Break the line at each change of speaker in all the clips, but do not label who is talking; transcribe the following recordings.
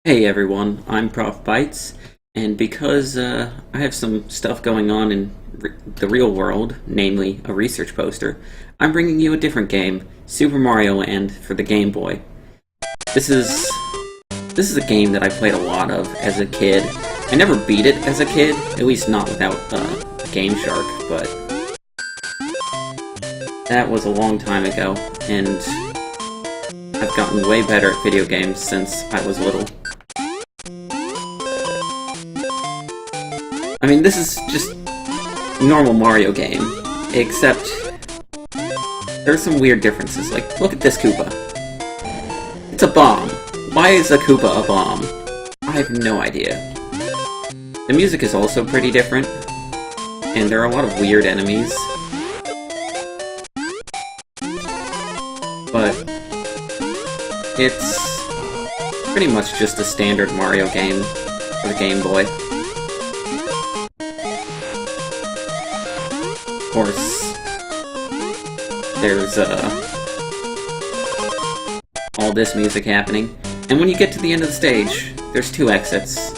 Hey everyone, I'm Prof Bites, and because I have some stuff going on in the real world, namely a research poster, I'm bringing you a different game, Super Mario Land for the Game Boy. This is a game that I played a lot of as a kid. I never beat it as a kid, at least not without a Game Shark, but that was a long time ago, and I've gotten way better at video games since I was little. I mean, this is just a normal Mario game, except there's some weird differences. Like, look at this Koopa. It's a bomb. Why is a Koopa a bomb? I have no idea. The music is also pretty different, and there are a lot of weird enemies. But it's pretty much just a standard Mario game for the Game Boy. Of course, there's all this music happening, and when you get to the end of the stage, there's two exits.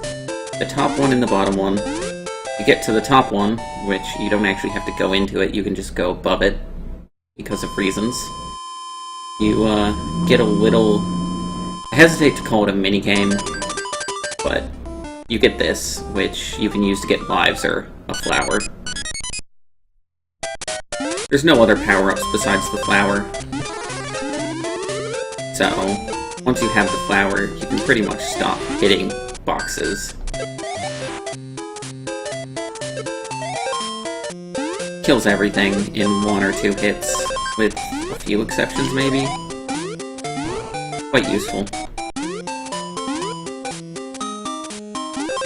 The top one and the bottom one. You get to the top one, which you don't actually have to go into it, you can just go above it, because of reasons. You get a little... I hesitate to call it a minigame, but you get this, which you can use to get lives or a flower. There's no other power-ups besides the flower. So, once you have the flower, you can pretty much stop hitting boxes. Kills everything in one or two hits, with a few exceptions maybe. Quite useful.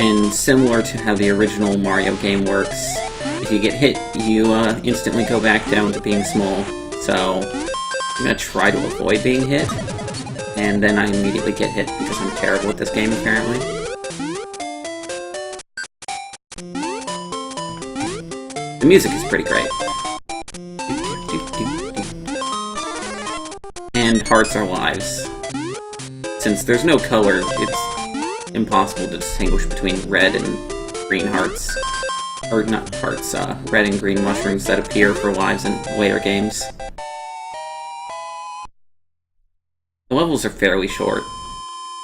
And similar to how the original Mario game works, if you get hit, you instantly go back down to being small. So, I'm gonna try to avoid being hit, and then I immediately get hit because I'm terrible at this game, apparently. The music is pretty great. And hearts are lives. Since there's no color, it's impossible to distinguish between red and green hearts. Or not hearts, red and green mushrooms that appear for lives in later games. The levels are fairly short,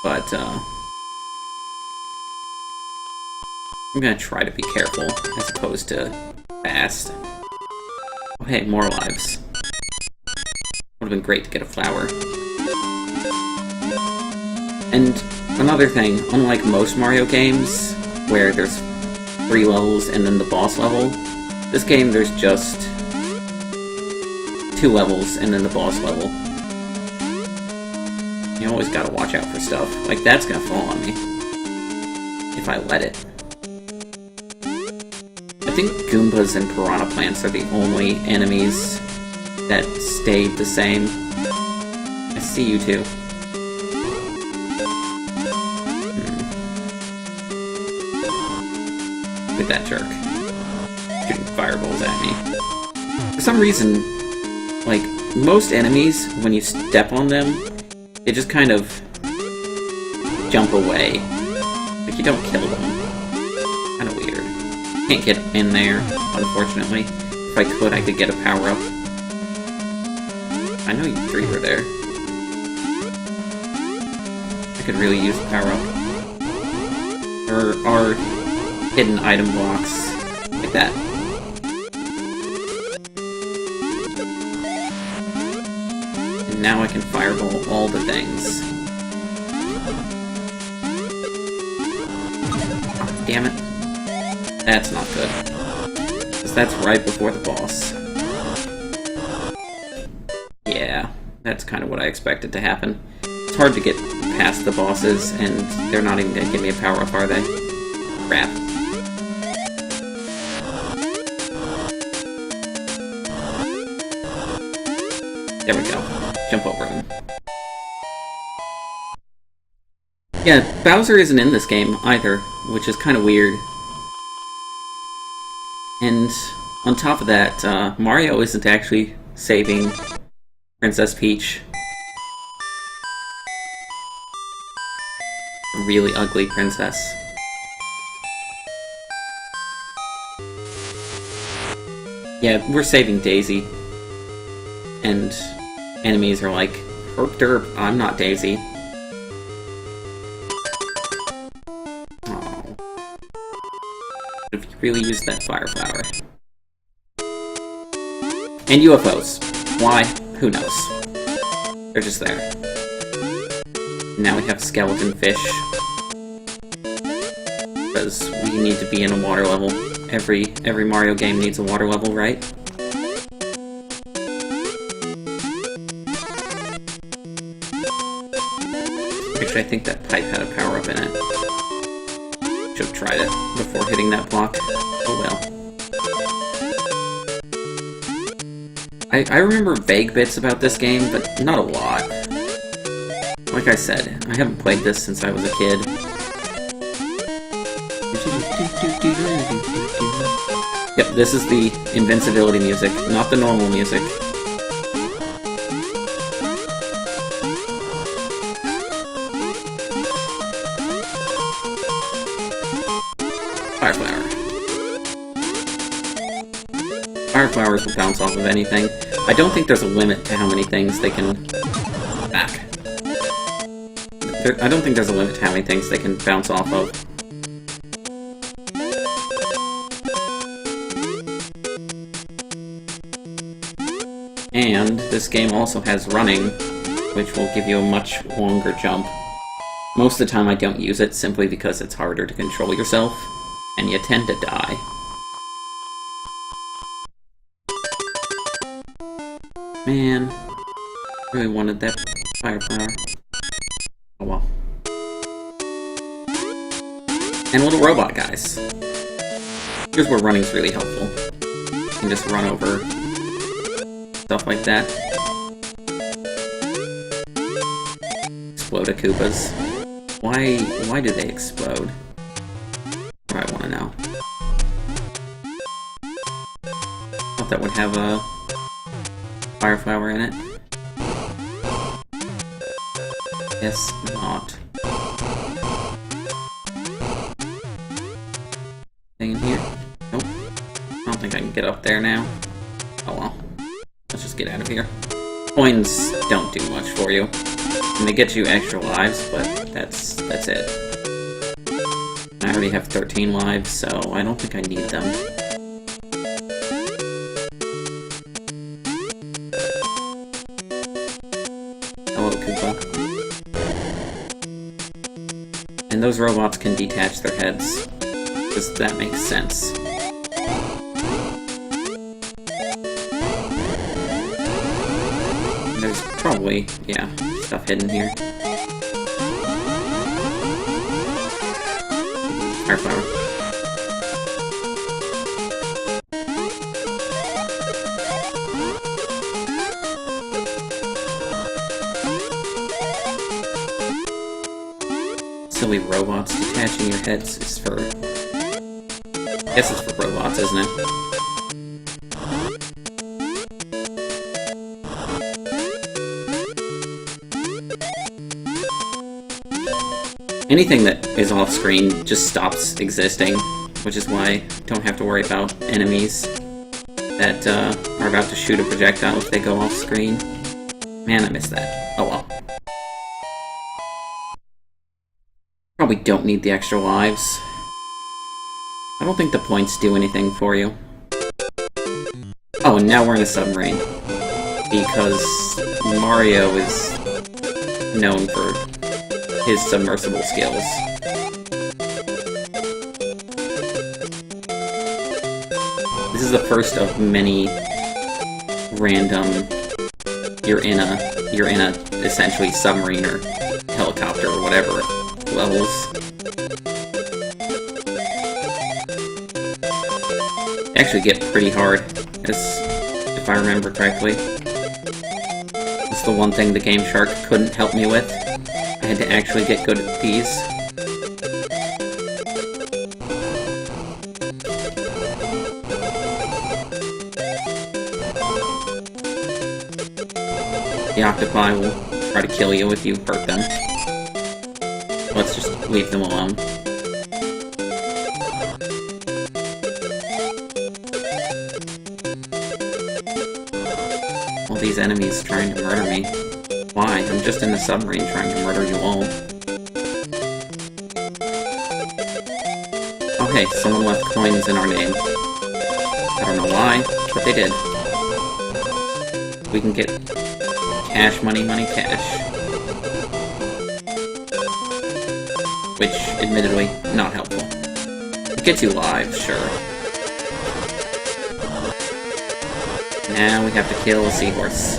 but I'm gonna try to be careful as opposed to fast. Oh hey, more lives. Would have been great to get a flower. And another thing, unlike most Mario games, where there's 3 levels and then the boss level, this game there's just 2 levels and then the boss level. You always gotta watch out for stuff. Like, that's gonna fall on me. If I let it. I think Goombas and Piranha Plants are the only enemies that stayed the same. I see you too. Look at that jerk. Shooting fireballs at me. For some reason, like, most enemies, when you step on them, they just kind of jump away. Like, you don't kill them. Kinda weird. Can't get in there, unfortunately. If I could, I could get a power-up. I know you 3 were there. I could really use a power-up. There are hidden item blocks like that. And now I can fireball all the things. Oh, damn it. That's not good. Because that's right before the boss. Yeah, that's kind of what I expected to happen. It's hard to get past the bosses, and they're not even gonna give me a power-up, are they? Crap. There we go. Jump over him. Yeah, Bowser isn't in this game either, which is kind of weird. And on top of that, Mario isn't actually saving Princess Peach. really ugly princess. Yeah, we're saving Daisy. And enemies are like, herp derp, I'm not Daisy. Oh. If you really used that fire flower. And UFOs. Why? Who knows? They're just there. Now we have skeleton fish. Because we need to be in a water level. Every Mario game needs a water level, right? Actually, I think that pipe had a power-up in it. Should've tried it before hitting that block. Oh well. I remember vague bits about this game, but not a lot. Like I said, I haven't played this since I was a kid. Yep, this is the invincibility music, not the normal music. Fire flower. Fire flowers will bounce off of anything. I don't think there's a limit to how many things they can... Back. I don't think there's a limit to how many things they can bounce off of. And this game also has running, which will give you a much longer jump. Most of the time I don't use it simply because it's harder to control yourself, and you tend to die. Man, really wanted that fire flower. Oh well. And little robot guys. Here's where running's really helpful. You can just run over stuff like that. Explode Koopas. Why do they explode? I want to know. Thought that would have a fire flower in it. Guess not. Thing in here? Nope. I don't think I can get up there now. Oh well. Let's just get out of here. Coins don't do much for you. And they get you extra lives, but that's it. I already have 13 lives, so I don't think I need them. Hello, Koopa. And those robots can detach their heads, because that makes sense. There's probably, yeah, stuff hidden here. Fire flower. Silly robots. Detaching your heads is for... I guess it's for robots, isn't it? Anything that is off-screen just stops existing, which is why I don't have to worry about enemies that are about to shoot a projectile if they go off-screen. Man, I missed that. Oh well. Probably don't need the extra lives. I don't think the points do anything for you. Oh, and now we're in a submarine. Because Mario is known for his submersible skills. This is the first of many random you're in a essentially submarine or helicopter or whatever levels. They actually get pretty hard, if I remember correctly. That's the one thing the Game Shark couldn't help me with. I had to actually get good at these. The octopi will try to kill you if you hurt them. Let's just leave them alone. All these enemies trying to murder me. Why? I'm just in the submarine trying to murder you all. Oh hey, someone left coins in our name. I don't know why, but they did. We can get cash, money, money, cash. Which, admittedly, not helpful. It gets you lives, sure. Now we have to kill a seahorse.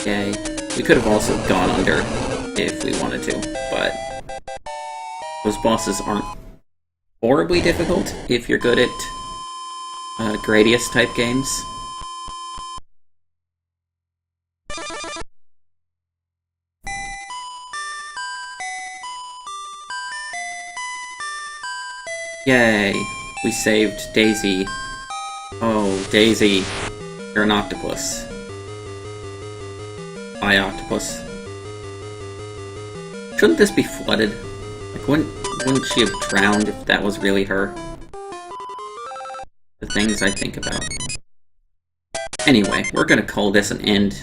Yay. We could have also gone under if we wanted to, but those bosses aren't horribly difficult if you're good at Gradius type games. Yay! We saved Daisy. Oh, Daisy. You're an octopus. Hi, octopus. Shouldn't this be flooded? Like, wouldn't she have drowned if that was really her? The things I think about. Anyway, we're gonna call this an end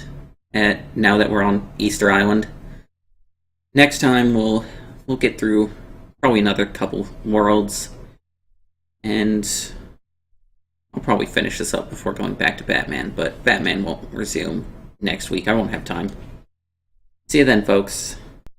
now that we're on Easter Island. Next time we'll get through probably another couple worlds, and I'll probably finish this up before going back to Batman, but Batman won't resume next week. I won't have time. See you then, folks.